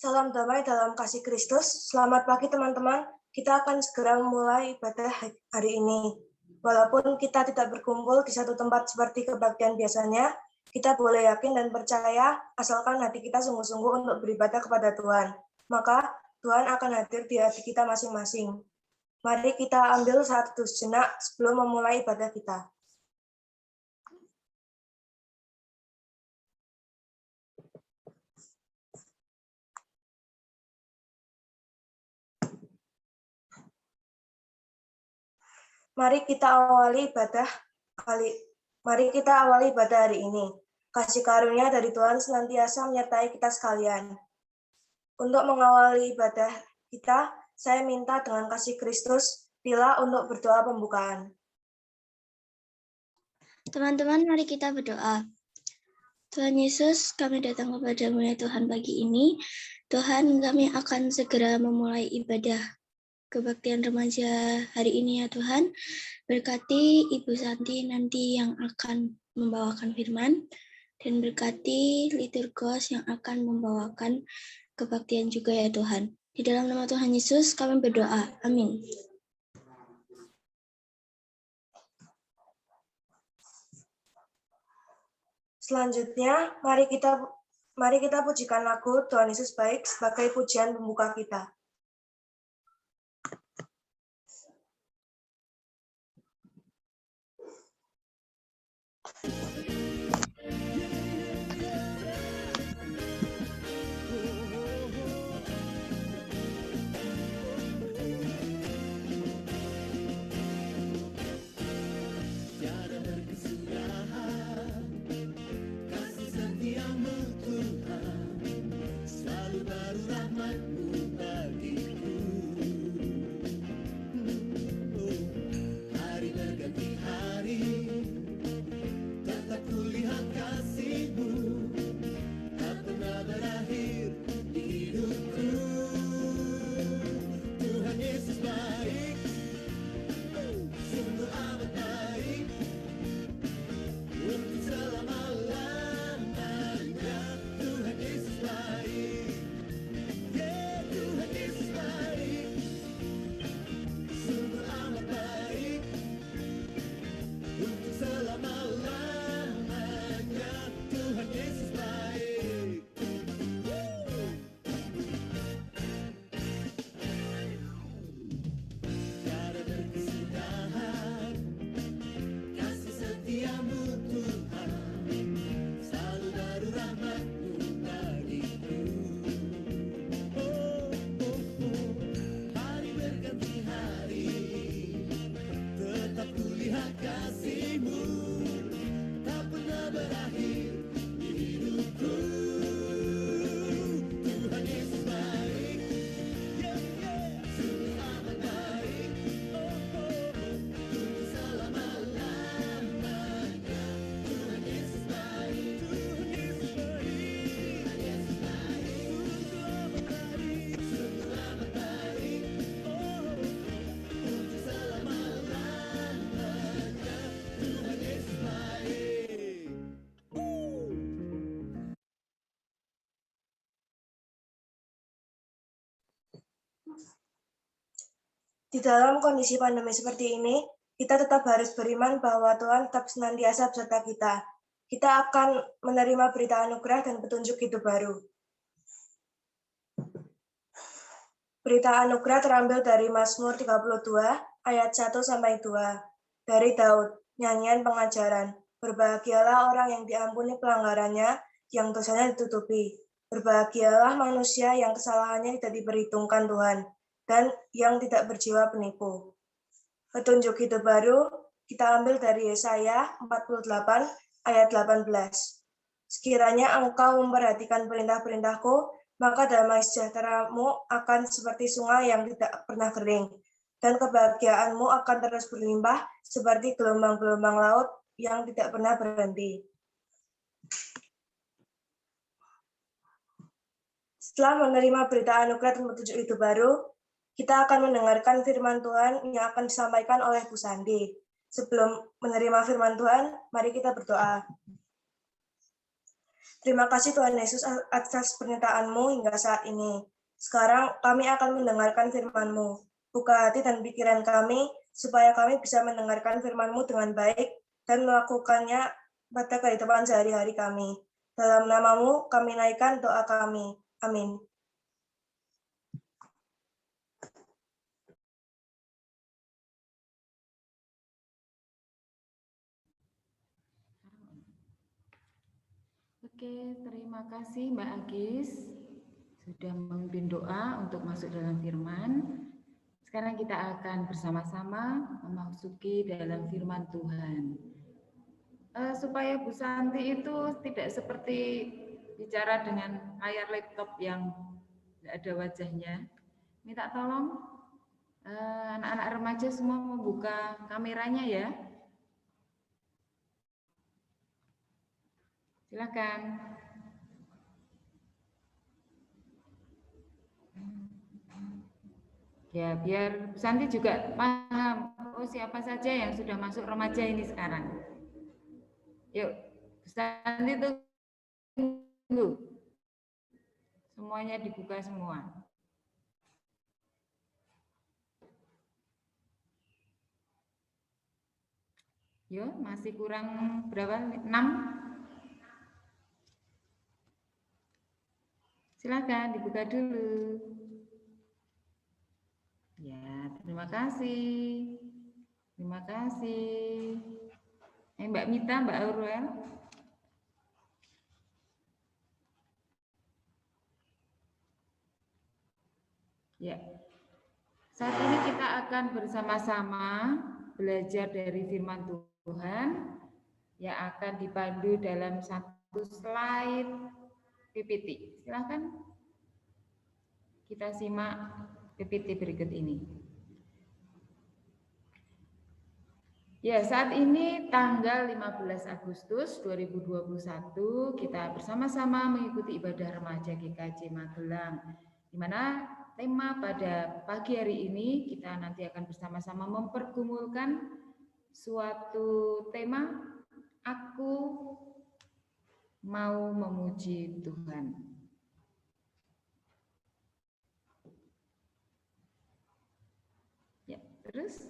Salam damai dalam kasih Kristus. Selamat pagi teman-teman. Kita akan segera memulai ibadah hari ini. Walaupun kita tidak berkumpul di satu tempat seperti kebaktian biasanya, kita boleh yakin dan percaya asalkan hati kita sungguh-sungguh untuk beribadah kepada Tuhan. Maka Tuhan akan hadir di hati kita masing-masing. Mari kita ambil satu sejenak sebelum memulai ibadah kita. Mari kita awali ibadah hari ini. Kasih karunia dari Tuhan senantiasa menyertai kita sekalian. Untuk mengawali ibadah kita, saya minta dengan kasih Kristus, Pila untuk berdoa pembukaan. Teman-teman, mari kita berdoa. Tuhan Yesus, kami datang kepadamu ya Tuhan pagi ini. Tuhan, kami akan segera memulai ibadah kebaktian remaja hari ini ya Tuhan. Berkati Ibu Santi nanti yang akan membawakan firman, dan berkati liturgos yang akan membawakan kebaktian juga ya Tuhan. Di dalam nama Tuhan Yesus kami berdoa. Amin. Selanjutnya, mari kita pujikan lagu Tuhan Yesus Baik sebagai pujian pembuka kita. Di dalam kondisi pandemi seperti ini, kita tetap harus beriman bahwa Tuhan tetap senantiasa beserta kita. Kita akan menerima berita anugerah dan petunjuk hidup baru. Berita anugerah terambil dari Mazmur 32 ayat 1-2 dari Daud, nyanyian pengajaran. Berbahagialah orang yang diampuni pelanggarannya, yang dosanya ditutupi. Berbahagialah manusia yang kesalahannya tidak diperhitungkan Tuhan, dan yang tidak berjiwa penipu. Petunjuk hidup baru kita ambil dari Yesaya 48 ayat 18. Sekiranya engkau memperhatikan perintah-perintahku, maka damai sejahteramu akan seperti sungai yang tidak pernah kering, dan kebahagiaanmu akan terus berlimpah seperti gelombang-gelombang laut yang tidak pernah berhenti. Setelah menerima berita anugerah dan petunjuk hidup baru, kita akan mendengarkan firman Tuhan yang akan disampaikan oleh Bu Sandi. Sebelum menerima firman Tuhan, mari kita berdoa. Terima kasih Tuhan Yesus atas pernyataan-Mu hingga saat ini. Sekarang kami akan mendengarkan firman-Mu. Buka hati dan pikiran kami, supaya kami bisa mendengarkan firman-Mu dengan baik dan melakukannya pada kehidupan sehari-hari kami. Dalam nama-Mu kami naikkan doa kami. Amin. Oke, terima kasih Mbak Agis sudah memimpin doa untuk masuk dalam firman. Sekarang kita akan bersama-sama memasuki dalam firman Tuhan. Supaya Bu Santi itu tidak seperti bicara dengan layar laptop yang tidak ada wajahnya, minta tolong anak-anak remaja semua membuka kameranya ya. Silakan. Ya, biar Bu Santi juga paham siapa saja yang sudah masuk remaja ini sekarang. Yuk, Bu Santi tunggu. Semuanya dibuka semua. Yo, masih kurang berapa? 6? Silakan dibuka dulu. Ya, terima kasih. Terima kasih. Mbak Mita, Mbak Aurel. Ya. Saat ini kita akan bersama-sama belajar dari firman Tuhan yang akan dipandu dalam satu slide PPT. Silakan kita simak PPT berikut ini. Ya, saat ini tanggal 15 Agustus 2021 kita bersama-sama mengikuti ibadah remaja GKJ Magelang, di mana tema pada pagi hari ini kita nanti akan bersama-sama mempergumulkan suatu tema, aku mau memuji Tuhan. Ya, terus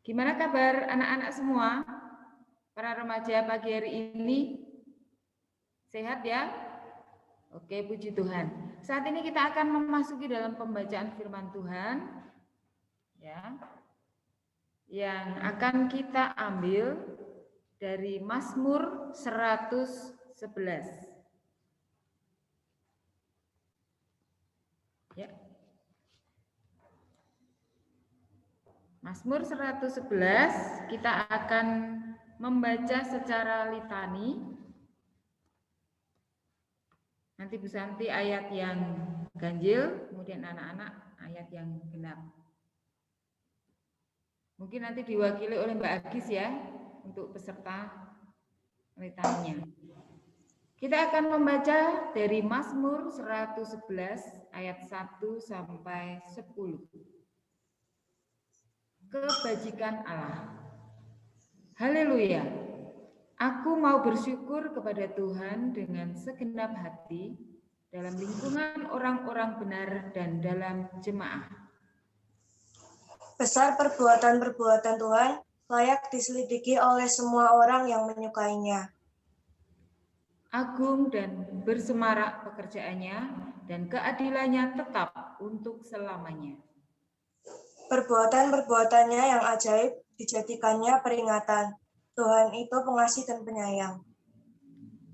gimana kabar anak-anak semua? Para remaja pagi hari ini sehat ya? Oke, puji Tuhan. Saat ini kita akan memasuki dalam pembacaan firman Tuhan ya. Yang akan kita ambil dari Mazmur 111. Ya. Mazmur 111 kita akan membaca secara litani. Nanti Bu Santi ayat yang ganjil, kemudian anak-anak ayat yang genap. Mungkin nanti diwakili oleh Mbak Agis ya untuk peserta litaninya. Kita akan membaca dari Mazmur 111 ayat 1 sampai 10. Kebajikan Allah. Haleluya. Aku mau bersyukur kepada Tuhan dengan segenap hati dalam lingkungan orang-orang benar dan dalam jemaah. Besar perbuatan-perbuatan Tuhan, layak diselidiki oleh semua orang yang menyukainya. Agung dan bersemarak pekerjaannya, dan keadilannya tetap untuk selamanya. Perbuatan-perbuatannya yang ajaib dijadikannya peringatan. Tuhan itu pengasih dan penyayang.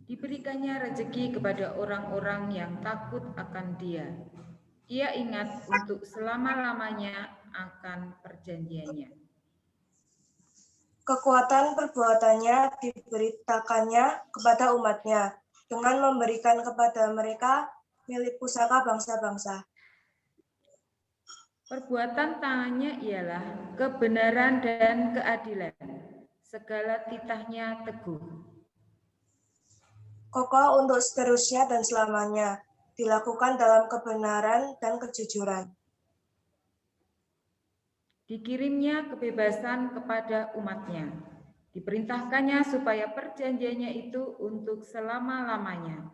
Diberikannya rezeki kepada orang-orang yang takut akan Dia. Ia ingat untuk selama-lamanya akan perjanjiannya. Kekuatan perbuatannya diberitakannya kepada umatnya dengan memberikan kepada mereka milik pusaka bangsa-bangsa. Perbuatan tangannya ialah kebenaran dan keadilan. Segala titahnya teguh. Kokoh untuk seterusnya dan selamanya, dilakukan dalam kebenaran dan kejujuran. Dikirimnya kebebasan kepada umatnya. Diperintahkannya supaya perjanjiannya itu untuk selama-lamanya.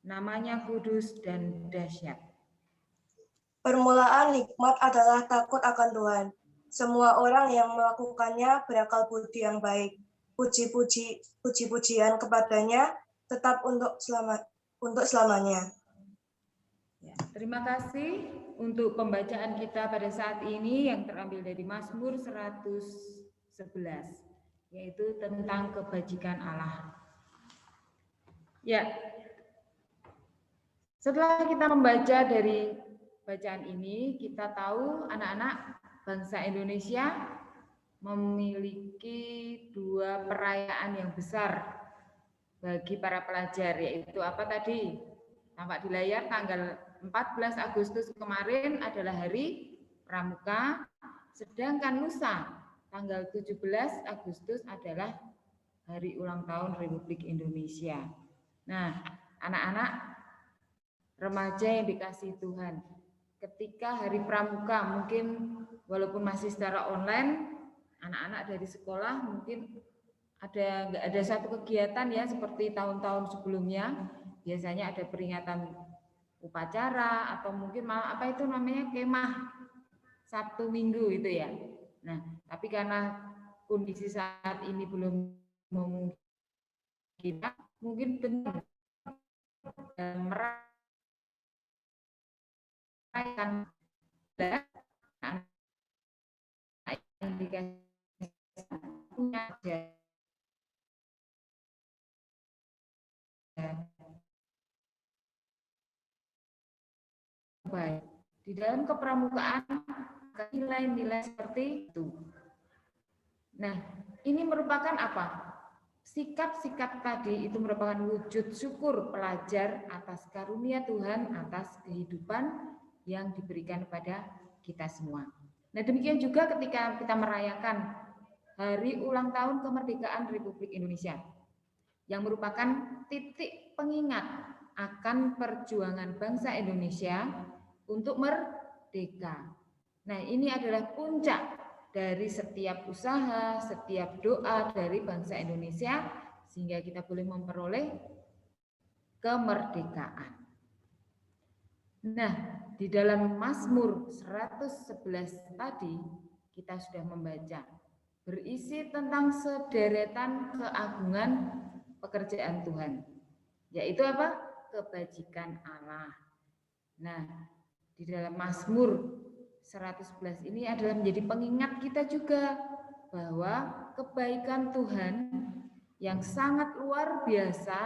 Namanya kudus dan dahsyat. Permulaan nikmat adalah takut akan Tuhan. Semua orang yang melakukannya berakal budi yang baik. Puji-pujian kepadanya tetap untuk selamanya. Ya, terima kasih untuk pembacaan kita pada saat ini yang terambil dari Mazmur 111, yaitu tentang kebajikan Allah. Ya, setelah kita membaca dari bacaan ini, kita tahu anak-anak bangsa Indonesia memiliki dua perayaan yang besar bagi para pelajar, yaitu apa tadi? Tampak di layar, tanggal 14 Agustus kemarin adalah Hari Pramuka, sedangkan lusa tanggal 17 Agustus adalah Hari Ulang Tahun Republik Indonesia. Nah, anak-anak remaja yang dikasihi Tuhan, ketika Hari Pramuka mungkin walaupun masih secara online, anak-anak dari sekolah mungkin nggak ada satu kegiatan ya seperti tahun-tahun sebelumnya. Biasanya ada peringatan upacara atau mungkin malah apa itu namanya kemah Sabtu Minggu itu ya. Nah, tapi karena kondisi saat ini belum memungkinkan, mungkin benar merayakan yang dikasih baik. Di dalam kepramukaan nilai-nilai seperti itu. Nah, ini merupakan apa? Sikap-sikap tadi itu merupakan wujud syukur pelajar atas karunia Tuhan, atas kehidupan yang diberikan kepada kita semua. Nah, demikian juga ketika kita merayakan Hari Ulang Tahun Kemerdekaan Republik Indonesia, yang merupakan titik pengingat akan perjuangan bangsa Indonesia untuk merdeka. Nah, ini adalah puncak dari setiap usaha, setiap doa dari bangsa Indonesia, sehingga kita boleh memperoleh kemerdekaan. Nah, di dalam Mazmur 111 tadi, kita sudah membaca, berisi tentang sederetan keagungan pekerjaan Tuhan, yaitu apa? Kebajikan Allah. Nah, di dalam Mazmur 111 ini adalah menjadi pengingat kita juga bahwa kebaikan Tuhan yang sangat luar biasa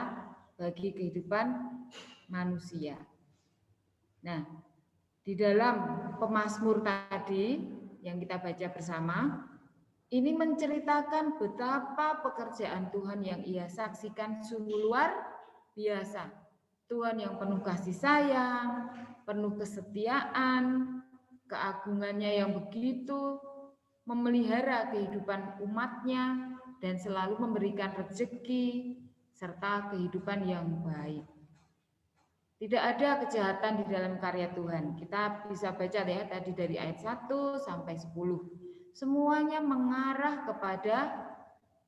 bagi kehidupan manusia. Nah, di dalam pemazmur tadi yang kita baca bersama, ini menceritakan betapa pekerjaan Tuhan yang ia saksikan sungguh luar biasa. Tuhan yang penuh kasih sayang, penuh kesetiaan, keagungannya yang begitu memelihara kehidupan umatnya dan selalu memberikan rezeki serta kehidupan yang baik. Tidak ada kejahatan di dalam karya Tuhan. Kita bisa baca ya tadi dari ayat 1 sampai 10. Semuanya mengarah kepada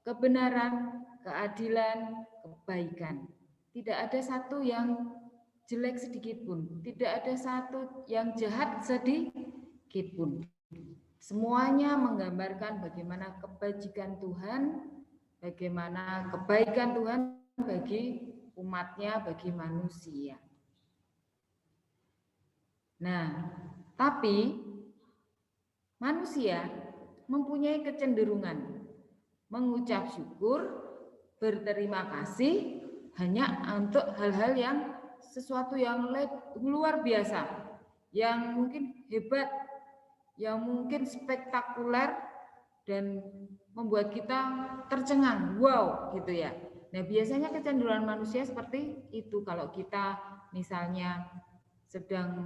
kebenaran, keadilan, kebaikan. Tidak ada satu yang jelek sedikit pun, tidak ada satu yang jahat sedikit pun. Semuanya menggambarkan bagaimana kebajikan Tuhan, bagaimana kebaikan Tuhan bagi umatnya, bagi manusia. Nah, tapi manusia mempunyai kecenderungan mengucap syukur, berterima kasih hanya untuk hal-hal yang sesuatu yang luar biasa, yang mungkin hebat, yang mungkin spektakuler dan membuat kita tercengang, wow gitu ya. Nah, biasanya kecenderungan manusia seperti itu. Kalau kita misalnya sedang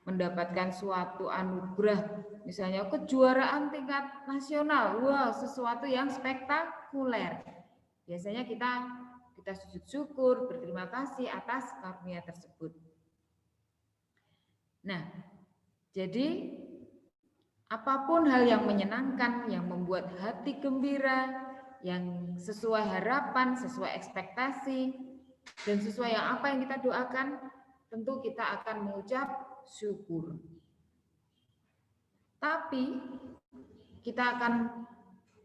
mendapatkan suatu anugerah, misalnya kejuaraan tingkat nasional, wah sesuatu yang spektakuler. Biasanya kita sujud syukur, berterima kasih atas karunia tersebut. Nah, jadi apapun hal yang menyenangkan, yang membuat hati gembira, yang sesuai harapan, sesuai ekspektasi, dan sesuai yang apa yang kita doakan, tentu kita akan mengucap syukur. Tapi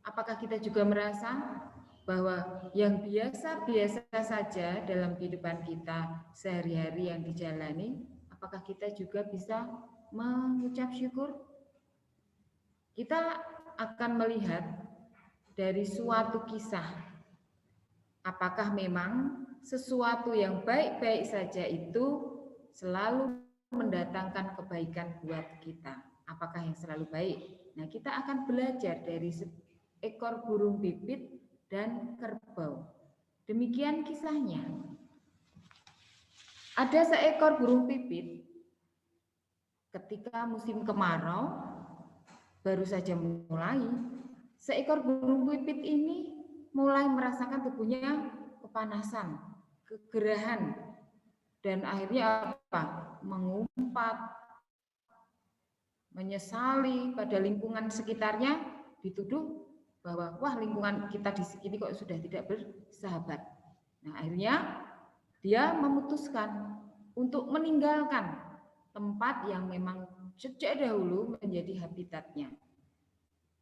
apakah kita juga merasa bahwa yang biasa-biasa saja dalam kehidupan kita sehari-hari yang dijalani, apakah kita juga bisa mengucap syukur? Kita akan melihat dari suatu kisah, apakah memang sesuatu yang baik-baik saja itu selalu mendatangkan kebaikan buat kita? Apakah yang selalu baik? Nah, kita akan belajar dari ekor burung pipit dan kerbau. Demikian kisahnya. Ada seekor burung pipit ketika musim kemarau baru saja mulai. Seekor burung pipit ini mulai merasakan tubuhnya kepanasan, kegerahan, dan akhirnya apa? Mengumpat, menyesali pada lingkungan sekitarnya, dituduh bahwa wah, lingkungan kita di sini kok sudah tidak bersahabat. Nah, akhirnya dia memutuskan untuk meninggalkan tempat yang memang sejak dahulu menjadi habitatnya.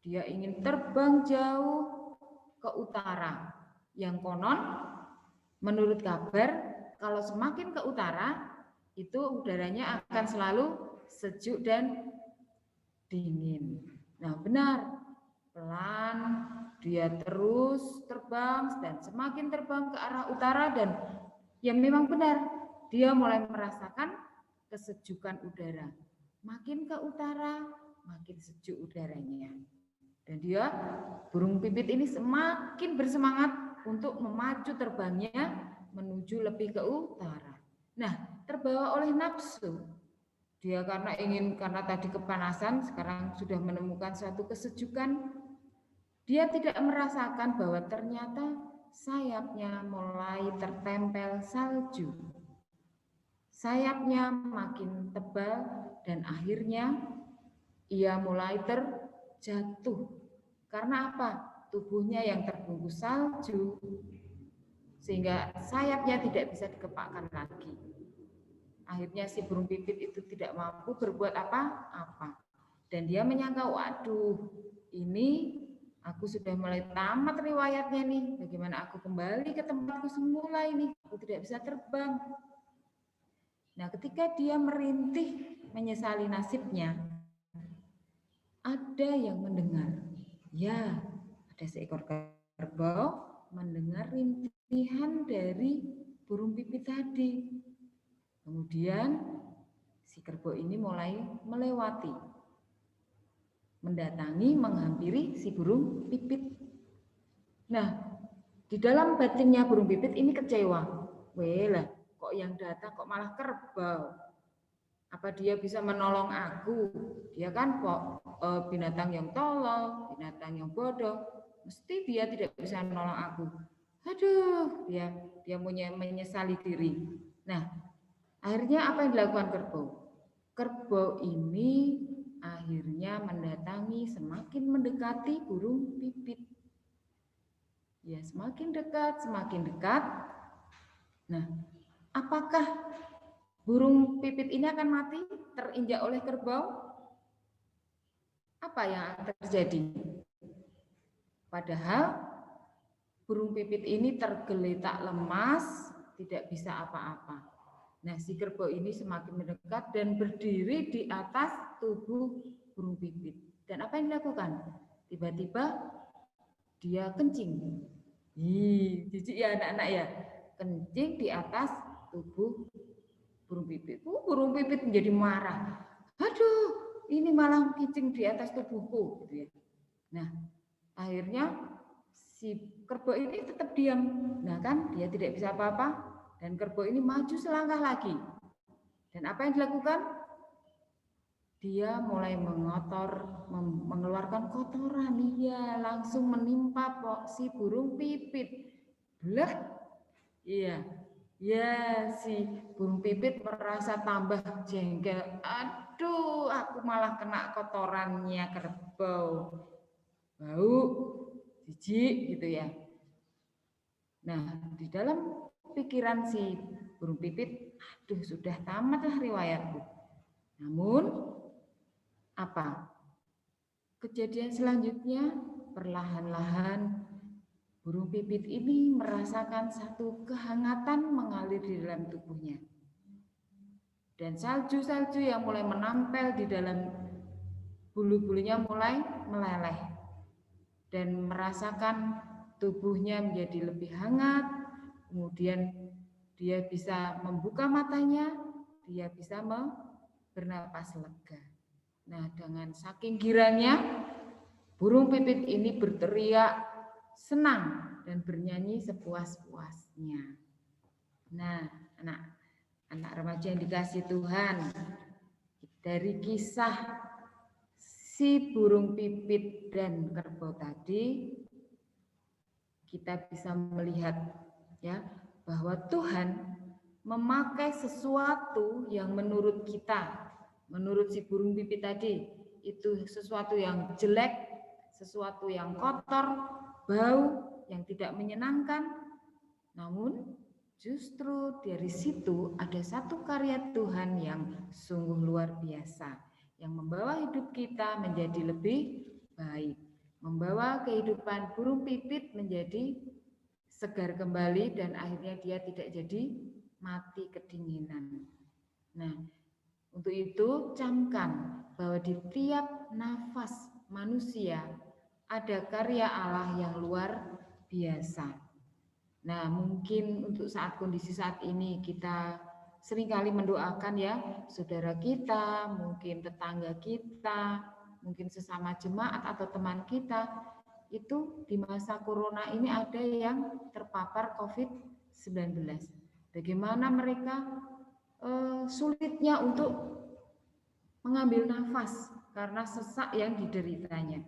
Dia ingin terbang jauh ke utara, yang konon menurut kabar kalau semakin ke utara itu udaranya akan selalu sejuk dan dingin. Nah, benar. Pelan dia terus terbang dan semakin terbang ke arah utara, dan ya memang benar, dia mulai merasakan kesejukan udara. Makin ke utara, makin sejuk udaranya. Dan dia, burung pipit ini semakin bersemangat untuk memacu terbangnya menuju lebih ke utara. Nah, terbawa oleh nafsu. Dia karena tadi kepanasan, sekarang sudah menemukan suatu kesejukan. Dia tidak merasakan bahwa ternyata sayapnya mulai tertempel salju. Sayapnya makin tebal dan akhirnya ia mulai terjatuh. Karena apa? Tubuhnya yang terbungkus salju, sehingga sayapnya tidak bisa dikepakkan lagi. Akhirnya si burung pipit itu tidak mampu berbuat apa-apa. Dan dia menyangka, waduh, ini aku sudah mulai tamat riwayatnya nih. Bagaimana aku kembali ke tempatku semula ini? Aku tidak bisa terbang. Nah, ketika dia merintih menyesali nasibnya, ada yang mendengar. Ya, ada seekor kerbau mendengar rintihan dari burung pipit tadi. Kemudian si kerbau ini mulai melewati, mendatangi, menghampiri si burung pipit. Nah, di dalam batinnya burung pipit ini kecewa. Welah, kok yang datang kok malah kerbau? Apa dia bisa menolong aku? Dia kan kok binatang yang tolol, binatang yang bodoh. Mesti dia tidak bisa menolong aku. Aduh, dia menyesali diri. Nah, akhirnya apa yang dilakukan kerbau? Kerbau ini akhirnya mendatangi, semakin mendekati burung pipit. Ya, semakin dekat, semakin dekat. Nah, apakah burung pipit ini akan mati terinjak oleh kerbau? Apa yang akan terjadi? Padahal burung pipit ini tergeletak lemas, tidak bisa apa-apa. Nah, si kerbau ini semakin mendekat dan berdiri di atas tubuh burung pipit. Dan apa yang dilakukan? Tiba-tiba dia kencing. Jijik ya anak-anak ya. Kencing di atas tubuh burung pipit. Burung pipit menjadi marah. Aduh, ini malah kencing di atas tubuhku. Gitu ya. Nah, akhirnya si kerbau ini tetap diam. Nah kan, dia tidak bisa apa-apa. Dan kerbau ini maju selangkah lagi. Dan apa yang dilakukan? Dia mulai mengeluarkan kotoran. Iya, langsung menimpa si burung pipit. Bleh. Iya. Ya, si burung pipit merasa tambah jengkel. Aduh, aku malah kena kotorannya kerbau. Bau. jijik gitu ya. Nah, di dalam pikiran si burung pipit, aduh sudah tamatlah riwayatku. Namun apa? Kejadian selanjutnya perlahan-lahan burung pipit ini merasakan satu kehangatan mengalir di dalam tubuhnya. Dan salju-salju yang mulai menempel di dalam bulu-bulunya mulai meleleh. Dan merasakan tubuhnya menjadi lebih hangat, kemudian dia bisa membuka matanya, dia bisa bernapas lega. Nah, dengan saking girangnya, burung pipit ini berteriak senang dan bernyanyi sepuas-puasnya. Nah, anak remaja yang dikasih Tuhan, dari kisah si burung pipit dan kerbau tadi, kita bisa melihat ya bahwa Tuhan memakai sesuatu yang menurut kita, menurut si burung pipit tadi, itu sesuatu yang jelek, sesuatu yang kotor, bau, yang tidak menyenangkan. Namun justru dari situ ada satu karya Tuhan yang sungguh luar biasa, yang membawa hidup kita menjadi lebih baik, membawa kehidupan burung pipit menjadi segar kembali dan akhirnya dia tidak jadi mati kedinginan. Nah, untuk itu camkan bahwa di tiap nafas manusia ada karya Allah yang luar biasa. Nah, mungkin untuk kondisi saat ini kita seringkali mendoakan ya saudara kita, mungkin tetangga kita, mungkin sesama jemaat atau teman kita, itu di masa corona ini ada yang terpapar COVID-19. Bagaimana mereka sulitnya untuk mengambil nafas karena sesak yang dideritanya.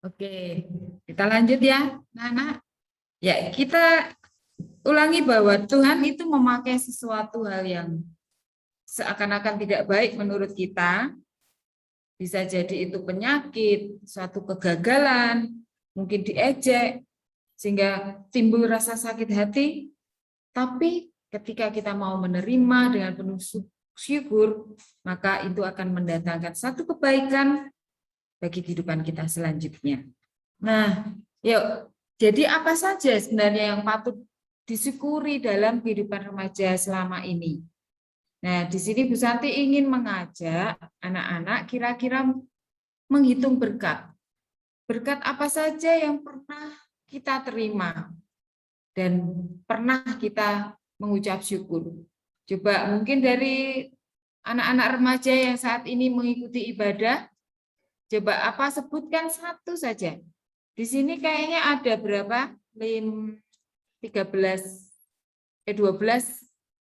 Oke, kita lanjut ya, Nana. Ya, kita ulangi bahwa Tuhan itu memakai sesuatu hal yang seakan-akan tidak baik menurut kita. Bisa jadi itu penyakit, suatu kegagalan, mungkin diejek, sehingga timbul rasa sakit hati. Tapi ketika kita mau menerima dengan penuh syukur, maka itu akan mendatangkan satu kebaikan bagi kehidupan kita selanjutnya. Nah, yuk, jadi apa saja sebenarnya yang patut disyukuri dalam kehidupan remaja selama ini? Nah, di sini Bu Santi ingin mengajak anak-anak kira-kira menghitung berkat. Berkat apa saja yang pernah kita terima dan pernah kita mengucap syukur. Coba mungkin dari anak-anak remaja yang saat ini mengikuti ibadah, coba apa sebutkan satu saja. Di sini kayaknya ada berapa? 12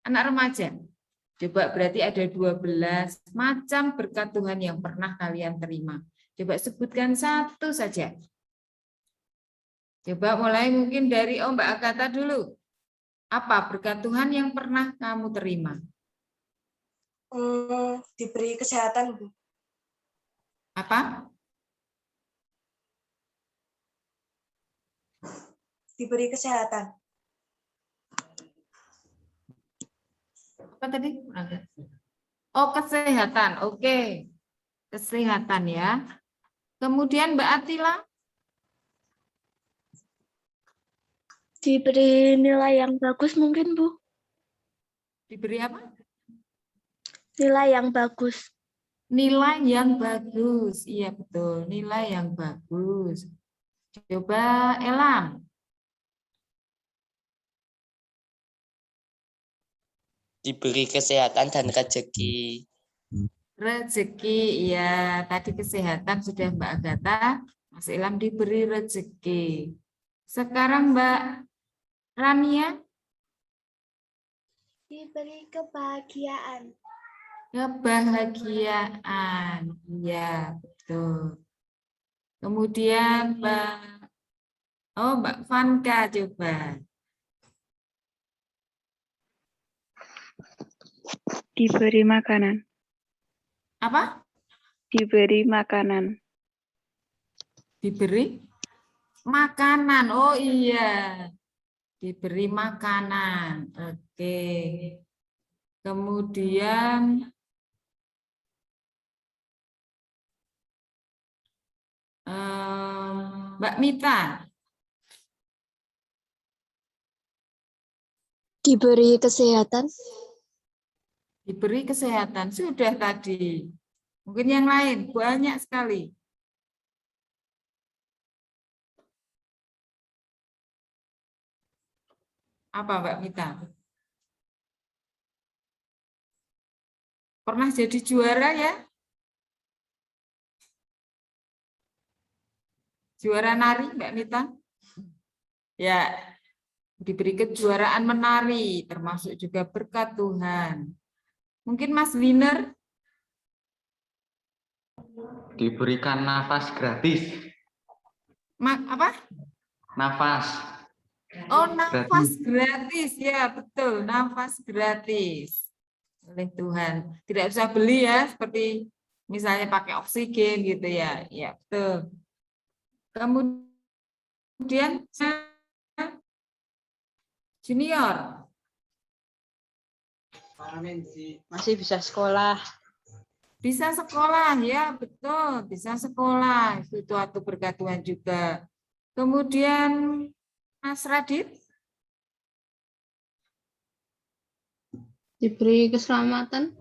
anak remaja. Coba berarti ada 12 macam berkat Tuhan yang pernah kalian terima. Coba sebutkan satu saja. Coba mulai mungkin dari Mbak Agatha dulu. Apa berkat Tuhan yang pernah kamu terima? Diberi kesehatan, Bu. Apa? Diberi kesehatan. Apa tadi? Oh, kesehatan. Oke. Kesehatan ya. Kemudian Mbak Atila. Diberi nilai yang bagus mungkin, Bu. Diberi apa? Nilai yang bagus. Nilai yang bagus. Iya, betul. Nilai yang bagus. Coba Elang. Diberi kesehatan dan rezeki. Rezeki, ya. Tadi kesehatan sudah Mbak Agatha. Mas Ilham diberi rezeki. Sekarang Mbak Rania. Diberi kebahagiaan. Kebahagiaan. Iya, betul. Kemudian Mbak Vanka coba. Diberi makanan. Apa? Diberi makanan. Diberi makanan. Oh iya. Diberi makanan. Oke. Kemudian Mbak Mita. Diberi kesehatan. Diberi kesehatan. Sudah tadi. Mungkin yang lain. Banyak sekali. Apa Mbak Mita? Pernah jadi juara ya? Juara nari Mbak Mita? Ya, diberi kejuaraan menari, termasuk juga berkat Tuhan. Mungkin Mas Winer? Diberikan nafas gratis. Apa? Nafas. Oh, nafas gratis. Ya, betul. Nafas gratis. Oleh Tuhan. Tidak usah beli ya, seperti misalnya pakai oksigen gitu ya. Ya, betul. Kemudian junior. Masih bisa sekolah. Bisa sekolah, ya betul. Bisa sekolah. Itu suatu berkat Tuhan juga. Kemudian Mas Radit. Diberi keselamatan.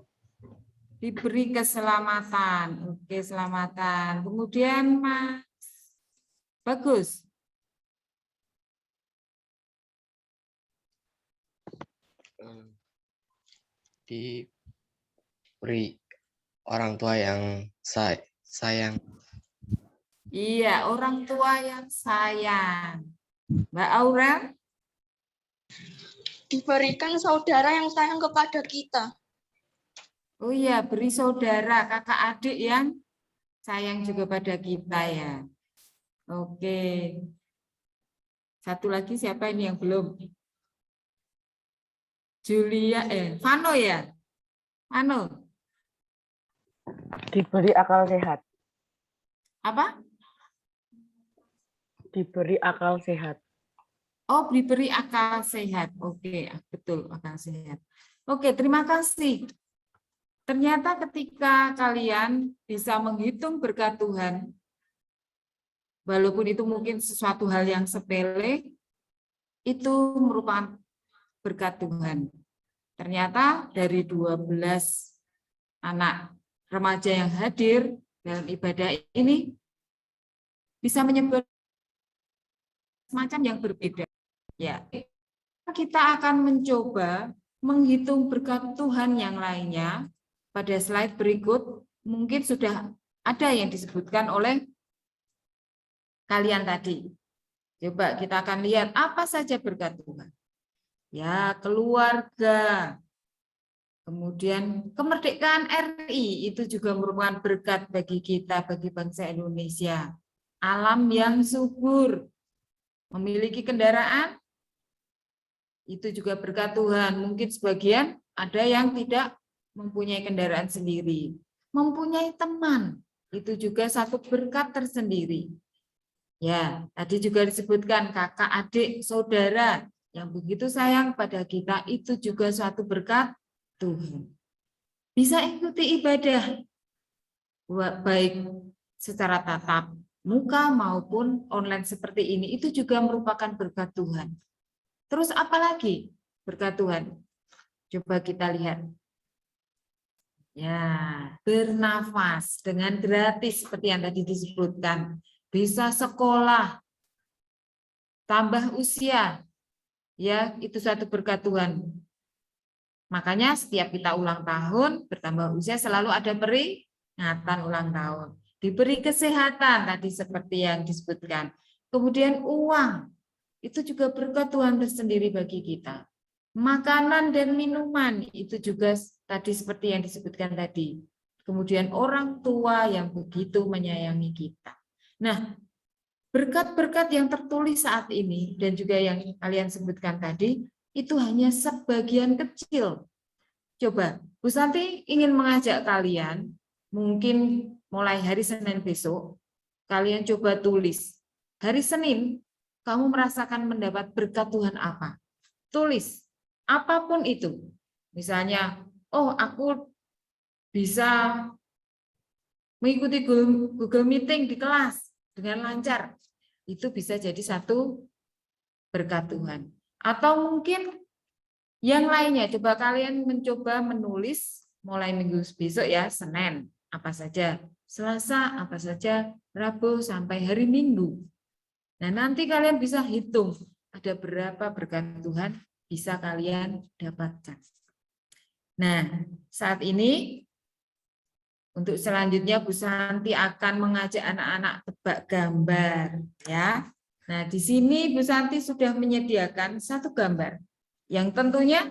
Diberi keselamatan. Oke, keselamatan. Kemudian Mas Bagus. Diberi orang tua yang sayang. Iya, orang tua yang sayang. Mbak Aurel? Diberikan saudara yang sayang kepada kita. Oh iya, beri saudara, kakak adik yang sayang juga pada kita ya. Oke. Satu lagi siapa ini yang belum? Vano ya? Vano. Diberi akal sehat. Apa? Diberi akal sehat. Oh, diberi akal sehat. Oke, betul, akal sehat. Oke, terima kasih. Ternyata ketika kalian bisa menghitung berkat Tuhan, walaupun itu mungkin sesuatu hal yang sepele, itu merupakan berkat Tuhan. Ternyata dari 12 anak remaja yang hadir dalam ibadah ini bisa menyebut semacam yang berbeda. Ya, kita akan mencoba menghitung berkat Tuhan yang lainnya. Pada slide berikut mungkin sudah ada yang disebutkan oleh kalian tadi. Coba kita akan lihat apa saja berkat Tuhan. Ya, keluarga. Kemudian kemerdekaan RI itu juga merupakan berkat bagi kita, bagi bangsa Indonesia. Alam yang subur. Memiliki kendaraan, itu juga berkat Tuhan. Mungkin sebagian ada yang tidak mempunyai kendaraan sendiri. Mempunyai teman, itu juga satu berkat tersendiri. Ya, tadi juga disebutkan kakak, adik, saudara yang begitu sayang pada kita, itu juga suatu berkat Tuhan. Bisa ikuti ibadah, baik secara tatap muka maupun online seperti ini, itu juga merupakan berkat Tuhan. Terus apalagi berkat Tuhan? Coba kita lihat. Ya, bernafas dengan gratis seperti yang tadi disebutkan. Bisa sekolah, tambah usia, ya itu satu berkat Tuhan. Makanya setiap kita ulang tahun, bertambah usia selalu ada peringatan ulang tahun. Diberi kesehatan tadi seperti yang disebutkan. Kemudian uang, itu juga berkat Tuhan tersendiri bagi kita. Makanan dan minuman, itu juga tadi seperti yang disebutkan tadi. Kemudian orang tua yang begitu menyayangi kita. Nah, berkat-berkat yang tertulis saat ini dan juga yang kalian sebutkan tadi, itu hanya sebagian kecil. Coba, Bu Santi ingin mengajak kalian, mungkin mulai hari Senin besok, kalian coba tulis. Hari Senin, kamu merasakan mendapat berkat Tuhan apa? Tulis, apapun itu. Misalnya, oh aku bisa mengikuti Google Meeting di kelas dengan lancar. Itu bisa jadi satu berkat Tuhan. Atau mungkin yang lainnya, coba kalian mencoba menulis mulai minggu besok ya, Senin, apa saja, Selasa, apa saja, Rabu, sampai hari Minggu. Nah, nanti kalian bisa hitung ada berapa berkat Tuhan bisa kalian dapatkan. Nah, saat ini, untuk selanjutnya Bu Santi akan mengajak anak-anak tebak gambar. Ya. Nah, di sini Bu Santi sudah menyediakan satu gambar yang tentunya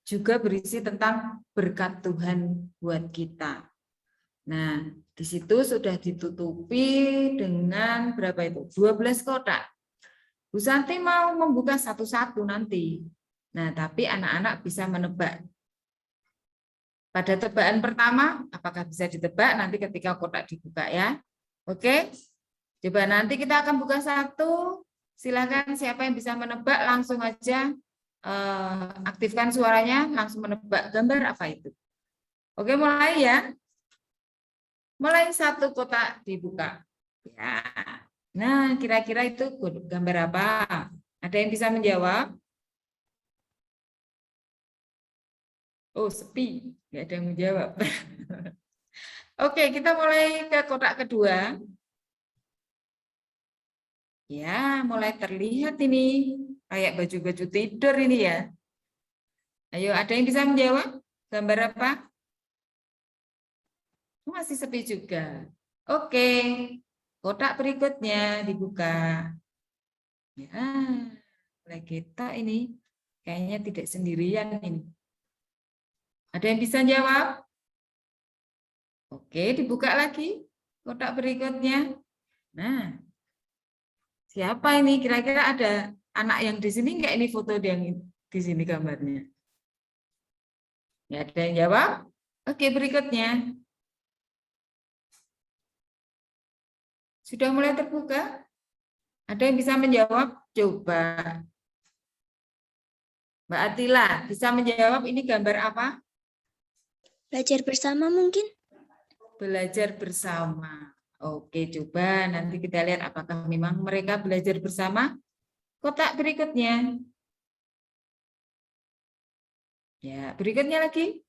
juga berisi tentang berkat Tuhan buat kita. Nah, di situ sudah ditutupi dengan berapa itu? 12 kotak. Bu Santi mau membuka satu-satu nanti. Nah, tapi anak-anak bisa menebak. Pada tebakan pertama, apakah bisa ditebak nanti ketika kotak dibuka ya? Oke? Coba nanti kita akan buka satu. Silakan siapa yang bisa menebak langsung aja. Aktifkan suaranya, langsung menebak gambar apa itu. Oke, mulai ya. Mulai satu kotak dibuka. Ya. Nah, kira-kira itu gambar apa? Ada yang bisa menjawab? Oh, sepi. Nggak ada yang menjawab. Oke, kita mulai ke kotak kedua. Ya, mulai terlihat ini. Kayak baju-baju tidur ini ya. Ayo, ada yang bisa menjawab? Gambar apa? Masih sepi juga. Oke, kotak berikutnya dibuka. Ya, mulai kita ini kayaknya tidak sendirian ini. Ada yang bisa jawab? Oke, dibuka lagi kotak berikutnya. Nah, siapa ini? Kira-kira ada anak yang di sini enggak ini foto yang di sini gambarnya? Ya, ada yang jawab? Oke, berikutnya. Sudah mulai terbuka? Ada yang bisa menjawab? Coba. Mbak Atila, bisa menjawab ini gambar apa? Belajar bersama mungkin? Belajar bersama. Oke, coba nanti kita lihat apakah memang mereka belajar bersama. Kotak berikutnya. Ya, berikutnya lagi.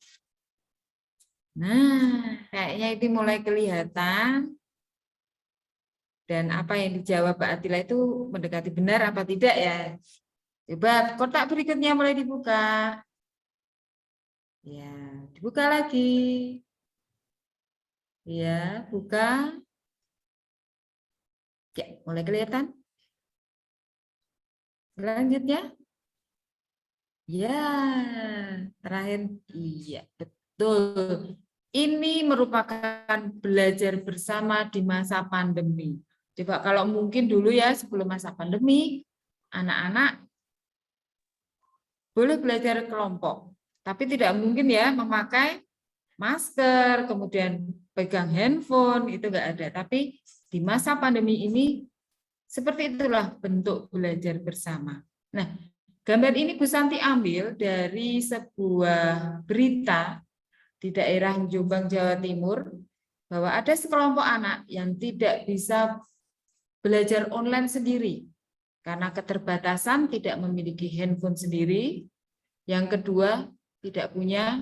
Nah, kayaknya itu mulai kelihatan. Dan apa yang dijawab Mbak Atila itu mendekati benar apa tidak ya? Coba kotak berikutnya mulai dibuka. Ya, dibuka lagi. Ya, buka. Ya, mulai kelihatan. Selanjutnya. Ya, terakhir. Iya, betul. Ini merupakan belajar bersama di masa pandemi. Coba kalau mungkin dulu ya sebelum masa pandemi, anak-anak boleh belajar kelompok. Tapi tidak mungkin ya memakai masker, kemudian pegang handphone, itu enggak ada. Tapi di masa pandemi ini, seperti itulah bentuk belajar bersama. Nah, Gambar ini Bu Santi ambil dari sebuah berita di daerah Jombang, Jawa Timur, bahwa ada sekelompok anak yang tidak bisa belajar online sendiri karena keterbatasan, tidak memiliki handphone sendiri. Yang kedua, tidak punya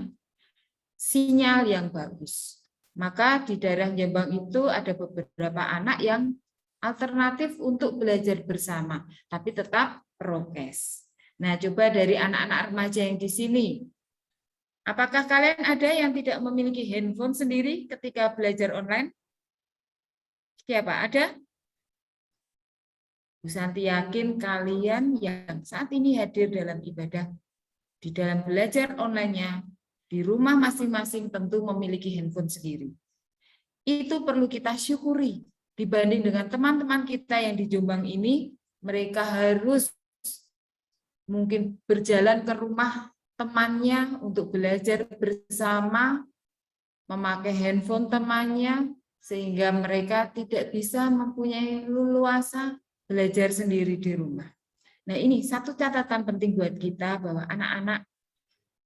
sinyal yang bagus. Maka di daerah Jombang itu ada beberapa anak yang alternatif untuk belajar bersama, tapi tetap prokes. Nah, coba dari anak-anak remaja yang di sini, apakah kalian ada yang tidak memiliki handphone sendiri ketika belajar online? Siapa? Ada? Bu Santi yakin kalian yang saat ini hadir dalam ibadah, di dalam belajar online-nya, di rumah masing-masing tentu memiliki handphone sendiri. Itu perlu kita syukuri. Dibanding dengan teman-teman kita yang di Jombang ini, mereka harus mungkin berjalan ke rumah temannya untuk belajar bersama, memakai handphone temannya, sehingga mereka tidak bisa mempunyai leluasa belajar sendiri di rumah. Nah, ini satu catatan penting buat kita bahwa anak-anak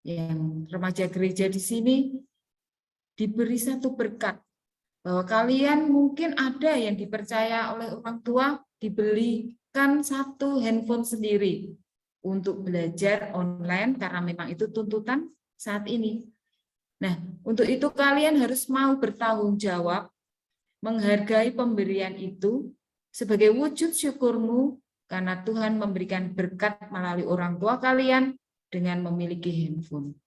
yang remaja gereja di sini diberi satu berkat bahwa kalian mungkin ada yang dipercaya oleh orang tua dibelikan satu handphone sendiri untuk belajar online karena memang itu tuntutan saat ini. Nah, untuk itu kalian harus mau bertanggung jawab, menghargai pemberian itu sebagai wujud syukurmu karena Tuhan memberikan berkat melalui orang tua kalian dengan memiliki handphone.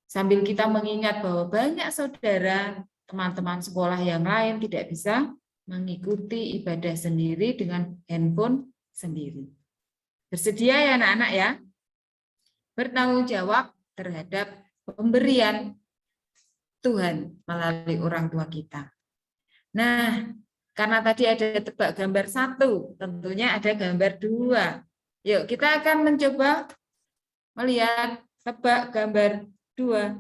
Sambil kita mengingat bahwa banyak saudara, teman-teman sekolah yang lain tidak bisa mengikuti ibadah sendiri dengan handphone sendiri. Bersedia ya anak-anak ya? Bertanggung jawab terhadap pemberian Tuhan melalui orang tua kita. Nah, karena tadi ada tebak gambar 1, tentunya ada gambar 2. Yuk, kita akan mencoba melihat tebak gambar 2.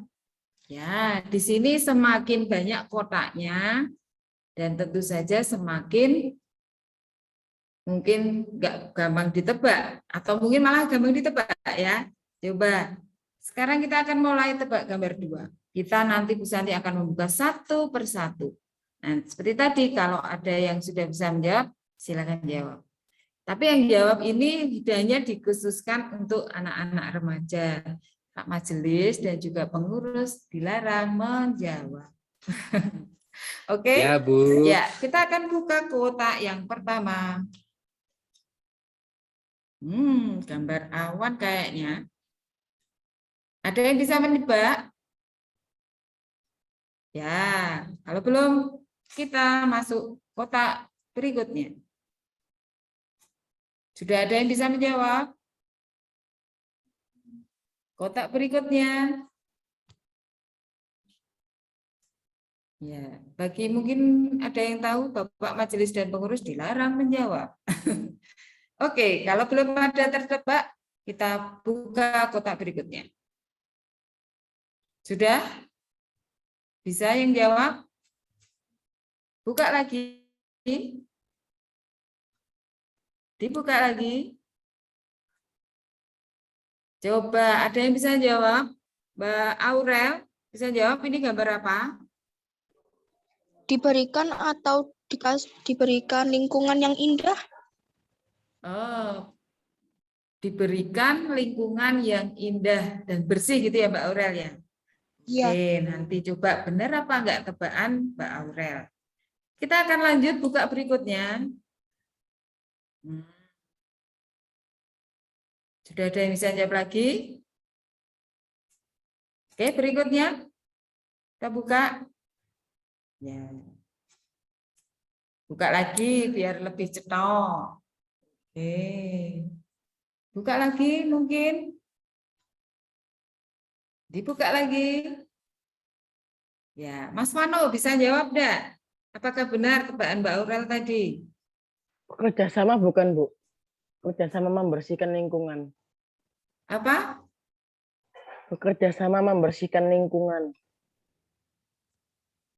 Ya, di sini semakin banyak kotaknya dan tentu saja semakin mungkin nggak gampang ditebak atau mungkin malah gampang ditebak ya. Coba. Sekarang kita akan mulai tebak gambar 2. Kita nanti Bu Santi akan membuka satu persatu. Nah, seperti tadi kalau ada yang sudah bisa menjawab, silakan jawab. Tapi yang jawab ini hanya dikhususkan untuk anak-anak remaja. Pak Majelis dan juga pengurus dilarang menjawab. Oke? Ya, Bu. Ya, kita akan buka kotak yang pertama. Gambar awan kayaknya. Ada yang bisa menebak? Ya, kalau belum kita masuk kotak berikutnya. Sudah ada yang bisa menjawab? Kotak berikutnya. Ya, bagi mungkin ada yang tahu Bapak Majelis dan pengurus dilarang menjawab. Oke, kalau belum ada tertebak, kita buka kotak berikutnya. Sudah? Bisa yang jawab? Buka lagi. Dibuka lagi. Coba, ada yang bisa jawab? Mbak Aurel, bisa jawab ini gambar apa? Diberikan atau diberikan lingkungan yang indah? Oh, diberikan lingkungan yang indah dan bersih gitu ya Mbak Aurel ya? Iya. Oke, nanti coba benar apa enggak tebakan Mbak Aurel. Kita akan lanjut buka berikutnya. Sudah ada yang bisa jawab lagi? Oke, berikutnya kita buka. Ya. Buka lagi biar lebih cetok. Oke. Buka lagi mungkin. Dibuka lagi. Ya, Mas Mano bisa jawab enggak? Apakah benar tebakan Mbak Aurel tadi? Kerjasama bukan, Bu? Kerjasama membersihkan lingkungan. Apa? Bekerja sama membersihkan lingkungan.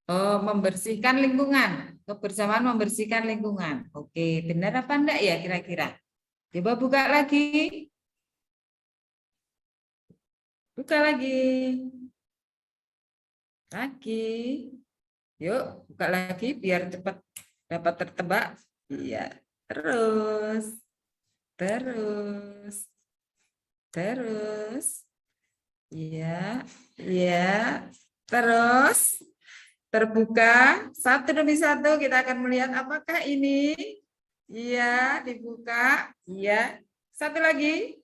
Oh, membersihkan lingkungan. Kebersamaan membersihkan lingkungan. Oke, benar apa enggak ya kira-kira? Coba buka lagi. Buka lagi. Lagi. Yuk, buka lagi biar cepat dapat tertebak. Iya. Terus. Terus. Terus. Iya. Iya. Terus. Terbuka. Satu demi satu kita akan melihat apakah ini. Iya, dibuka. Iya. Satu lagi.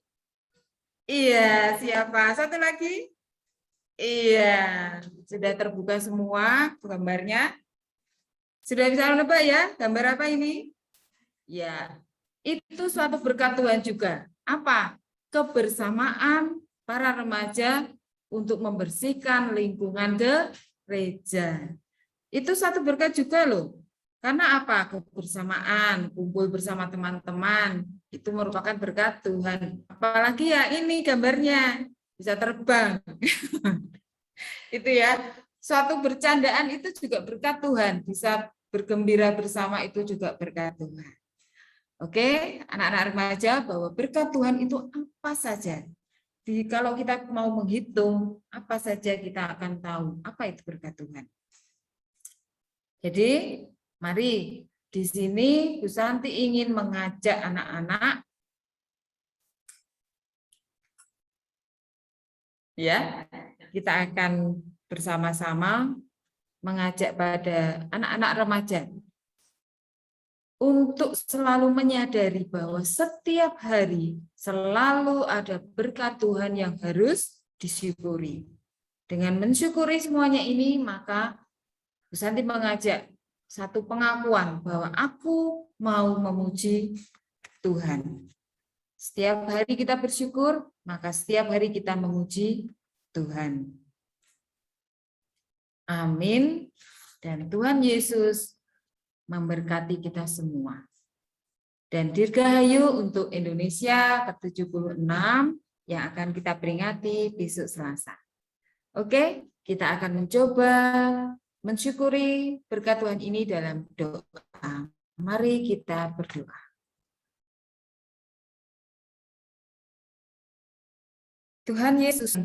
Iya, siapa? Satu lagi. Iya, sudah terbuka semua gambarnya. Sudah bisa menebak ya, gambar apa ini? Ya, itu suatu berkat Tuhan juga. Apa? Kebersamaan para remaja untuk membersihkan lingkungan gereja. Itu satu berkat juga loh. Karena apa? Kebersamaan, kumpul bersama teman-teman, itu merupakan berkat Tuhan. Apalagi ya ini gambarnya, bisa terbang. Itu ya, suatu bercandaan itu juga berkat Tuhan, bisa bergembira bersama itu juga berkat Tuhan. Oke, anak-anak remaja, bahwa berkat Tuhan itu apa saja. Kalau kita mau menghitung apa saja, kita akan tahu apa itu berkat Tuhan. Jadi, mari di sini Bu Santi ingin mengajak anak-anak ya, kita akan bersama-sama mengajak pada anak-anak remaja untuk selalu menyadari bahwa setiap hari selalu ada berkat Tuhan yang harus disyukuri. Dengan mensyukuri semuanya ini, maka Bu Santi mengajak satu pengakuan bahwa aku mau memuji Tuhan. Setiap hari kita bersyukur, maka setiap hari kita memuji Tuhan. Amin. Dan Tuhan Yesus memberkati kita semua. Dan Dirgahayu untuk Indonesia ke-76 yang akan kita peringati besok Selasa. Oke, kita akan mencoba mensyukuri berkat Tuhan ini dalam doa. Mari kita berdoa. Tuhan Yesus,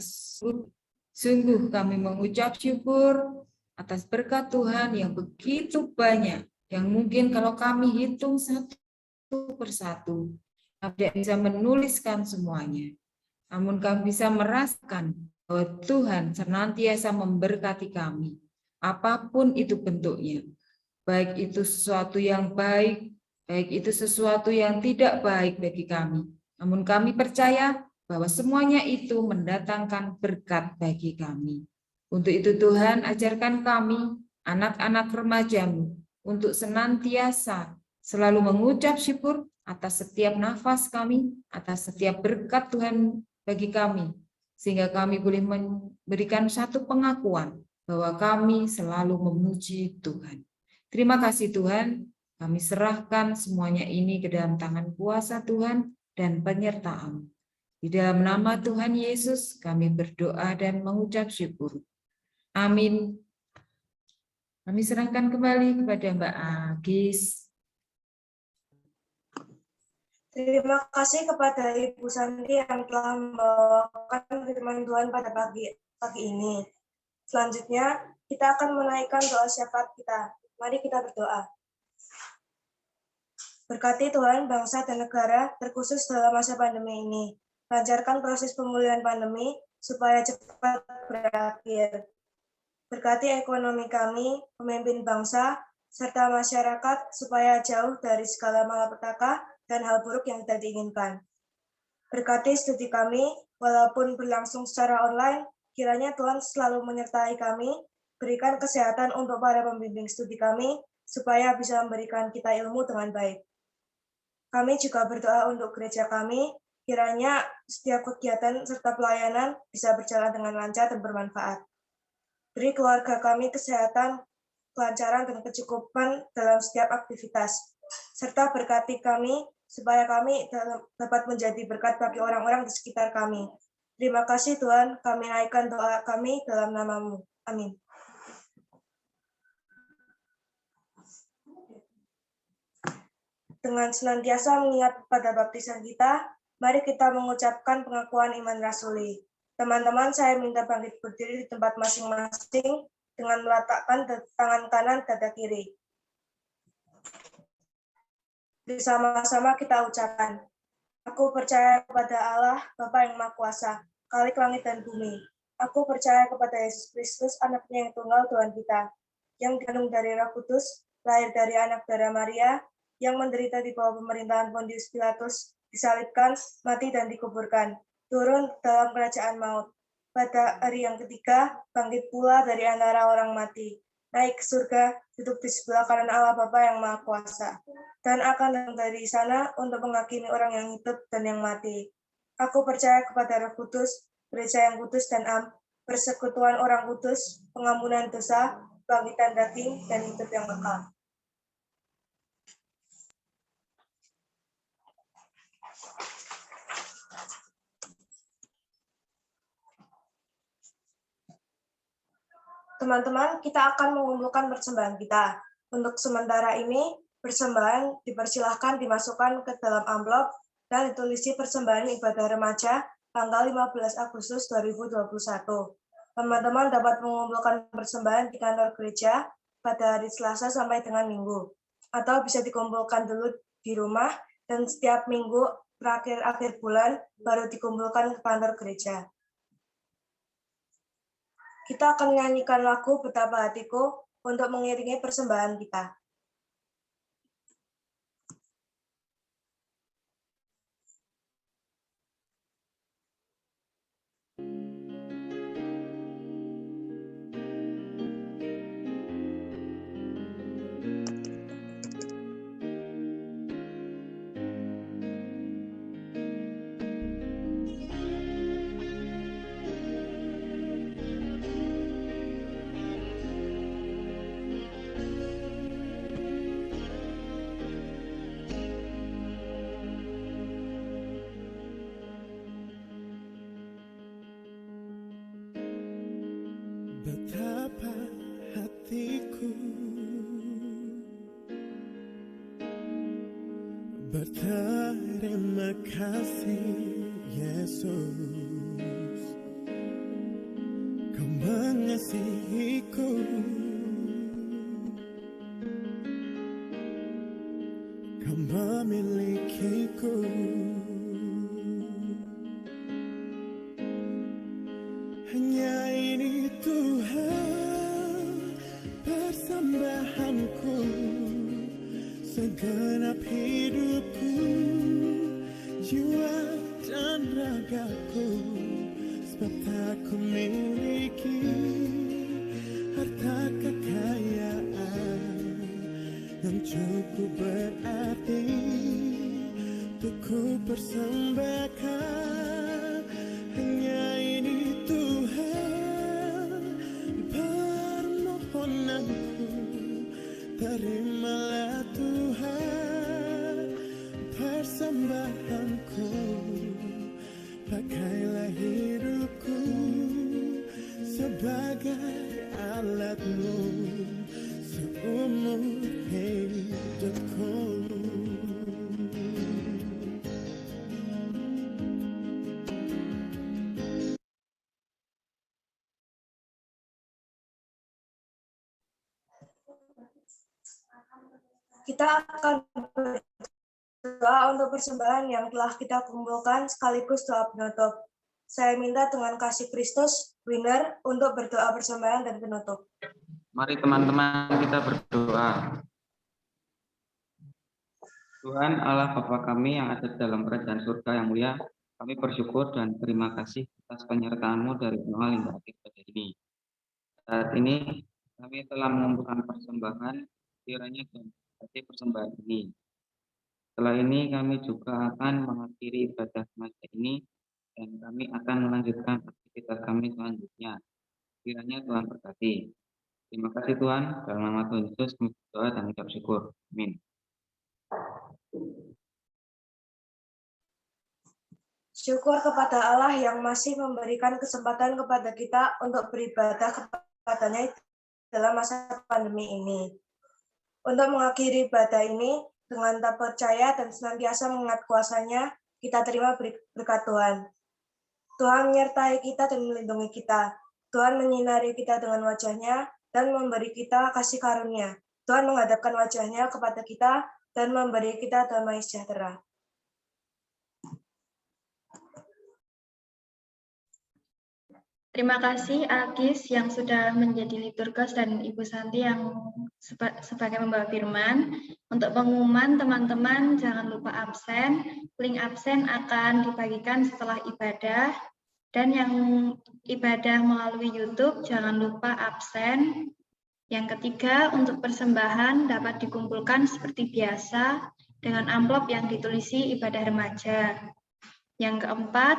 sungguh kami mengucap syukur atas berkat Tuhan yang begitu banyak, yang mungkin kalau kami hitung satu persatu, kami tidak bisa menuliskan semuanya. Namun kami bisa merasakan bahwa Tuhan senantiasa memberkati kami, apapun itu bentuknya. Baik itu sesuatu yang baik, baik itu sesuatu yang tidak baik bagi kami. Namun kami percaya bahwa semuanya itu mendatangkan berkat bagi kami. Untuk itu Tuhan, ajarkan kami, anak-anak remajamu, untuk senantiasa selalu mengucap syukur atas setiap nafas kami, atas setiap berkat Tuhan bagi kami, sehingga kami boleh memberikan satu pengakuan bahwa kami selalu memuji Tuhan. Terima kasih Tuhan, kami serahkan semuanya ini ke dalam tangan kuasa Tuhan dan penyertaan. Di dalam nama Tuhan Yesus kami berdoa dan mengucap syukur. Amin. Kami serahkan kembali kepada Mbak Agis. Terima kasih kepada Ibu Santi yang telah membawakan firman Tuhan pada pagi ini. Selanjutnya, kita akan menaikkan doa syafaat kita. Mari kita berdoa. Berkati Tuhan bangsa dan negara, terkhusus dalam masa pandemi ini. Lancarkan proses pemulihan pandemi supaya cepat berakhir. Berkati ekonomi kami, pemimpin bangsa, serta masyarakat supaya jauh dari segala malapetaka dan hal buruk yang tidak diinginkan. Berkati studi kami, walaupun berlangsung secara online, kiranya Tuhan selalu menyertai kami, berikan kesehatan untuk para pembimbing studi kami, supaya bisa memberikan kita ilmu dengan baik. Kami juga berdoa untuk gereja kami, kiranya setiap kegiatan serta pelayanan bisa berjalan dengan lancar dan bermanfaat. Beri keluarga kami kesehatan, kelancaran, dan kecukupan dalam setiap aktivitas. Serta berkati kami, supaya kami dapat menjadi berkat bagi orang-orang di sekitar kami. Terima kasih Tuhan, kami naikkan doa kami dalam nama-Mu. Amin. Dengan senantiasa mengingat pada baptisan kita, mari kita mengucapkan pengakuan iman rasuli. Teman-teman, saya minta bangkit berdiri di tempat masing-masing dengan meletakkan tangan kanan dada kiri. Bersama-sama kita ucapkan, aku percaya kepada Allah, Bapa yang Maha Kuasa, Khalik langit dan bumi. Aku percaya kepada Yesus Kristus, anaknya yang tunggal Tuhan kita, yang dikandung dari Roh Kudus, lahir dari anak darah Maria, yang menderita di bawah pemerintahan Pontius Pilatus, disalibkan, mati dan dikuburkan, turun dalam kerajaan maut. Pada hari yang ketiga, bangkit pula dari antara orang mati, naik ke surga, duduk di sebelah kanan Allah Bapa yang Maha Kuasa, dan akan datang dari sana untuk menghakimi orang yang hidup dan yang mati. Aku percaya kepada Roh Kudus, gereja yang kudus dan persekutuan orang kudus, pengampunan dosa, bangkitan daging, dan hidup yang kekal. Teman-teman, kita akan mengumpulkan persembahan kita. Untuk sementara ini, persembahan dipersilahkan dimasukkan ke dalam amplop dan ditulisi persembahan ibadah remaja tanggal 15 Agustus 2021. Teman-teman dapat mengumpulkan persembahan di kantor gereja pada hari Selasa sampai dengan Minggu, atau bisa dikumpulkan dulu di rumah dan setiap minggu terakhir akhir bulan baru dikumpulkan ke kantor gereja. Kita akan menyanyikan lagu Betapa Hatiku untuk mengiringi persembahan kita. Betapa hatiku berterima kasih Yesus, Kau mengasihiku, Kau memilikiku. Hanya ini Tuhan persembahanku, segenap hidupku, jiwa dan ragaku, sebab tak ku miliki harta kekayaan yang cukup berarti untuk ku persembahkan. Hanya ini Tuhan permohonanku, terimalah Tuhan persembahanku, pakailah hidupku sebagai alatmu seumur hidupku. Kita akan berdoa untuk persembahan yang telah kita kumpulkan sekaligus doa penutup. Saya minta dengan kasih Kristus, Winner, untuk berdoa persembahan dan penutup. Mari teman-teman kita berdoa. Tuhan Allah Bapa kami yang ada dalam kerajaan surga yang mulia, kami bersyukur dan terima kasih atas penyertaan-Mu dari awal hingga akhir pada ini. Saat ini kami telah mengumpulkan persembahan, kiranya Tuhan berkati persembahan ini. Setelah ini kami juga akan mengakhiri ibadah remaja ini dan kami akan melanjutkan aktivitas kami selanjutnya. Kiranya Tuhan berkati. Terima kasih Tuhan, dalam nama Tuhan Yesus kami berdoa dan mengucap syukur. Amin. Syukur kepada Allah yang masih memberikan kesempatan kepada kita untuk beribadah kepada-Nya dalam masa pandemi ini. Untuk mengakhiri ibadah ini, dengan tak percaya dan senantiasa mengingat kuasa-Nya, kita terima berkat Tuhan. Tuhan menyertai kita dan melindungi kita. Tuhan menyinari kita dengan wajah-Nya dan memberi kita kasih karunia. Tuhan menghadapkan wajah-Nya kepada kita dan memberi kita damai sejahtera. Terima kasih Agis yang sudah menjadi liturgos dan Ibu Santi yang sebagai membawa firman. Untuk pengumuman teman-teman jangan lupa absen. Link absen akan dibagikan setelah ibadah. Dan yang ibadah melalui YouTube jangan lupa absen. Yang ketiga, untuk persembahan dapat dikumpulkan seperti biasa dengan amplop yang ditulisi ibadah remaja. Yang keempat,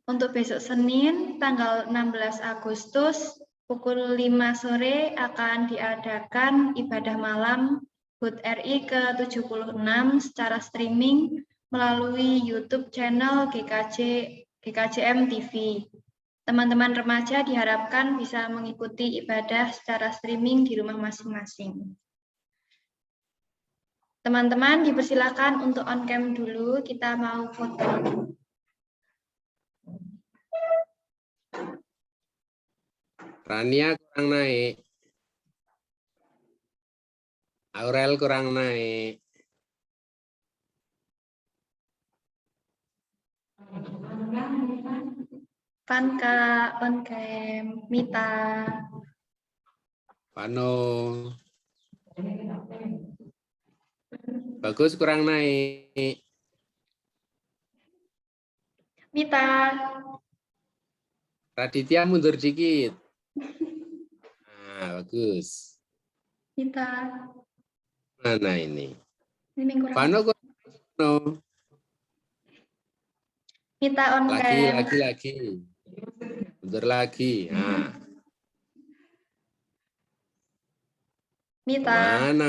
untuk besok Senin, tanggal 16 Agustus, pukul 5 sore akan diadakan ibadah malam HUT RI ke-76 secara streaming melalui YouTube channel GKJM TV. Teman-teman remaja diharapkan bisa mengikuti ibadah secara streaming di rumah masing-masing. Teman-teman dipersilakan untuk on cam dulu, kita mau foto. Rania kurang naik. Aurel kurang naik. Panka, on cam, Mita. Pano. Bagus kurang naik. Mita. Raditya mundur dikit. Nah, bagus. Mita. Mana ini? Ini kurang. Pano kurang. No. Mita on cam. Lagi. Mundur lagi. Nah. Mita. Mana?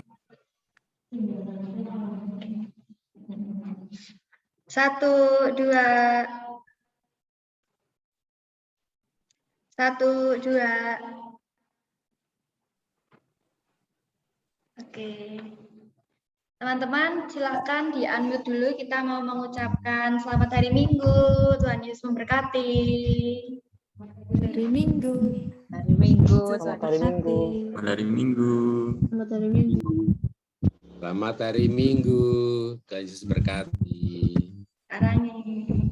1, 2. 1, 2. Oke. Teman-teman, silakan di-unmute dulu. Kita mau mengucapkan selamat hari Minggu. Tuhan Yesus memberkati. Hari Minggu. Hari Minggu. Selamat hari Minggu. Selamat hari Minggu. Selamat hari Minggu. Selamat hari Minggu. Tuhan Yesus berkati. Arangin.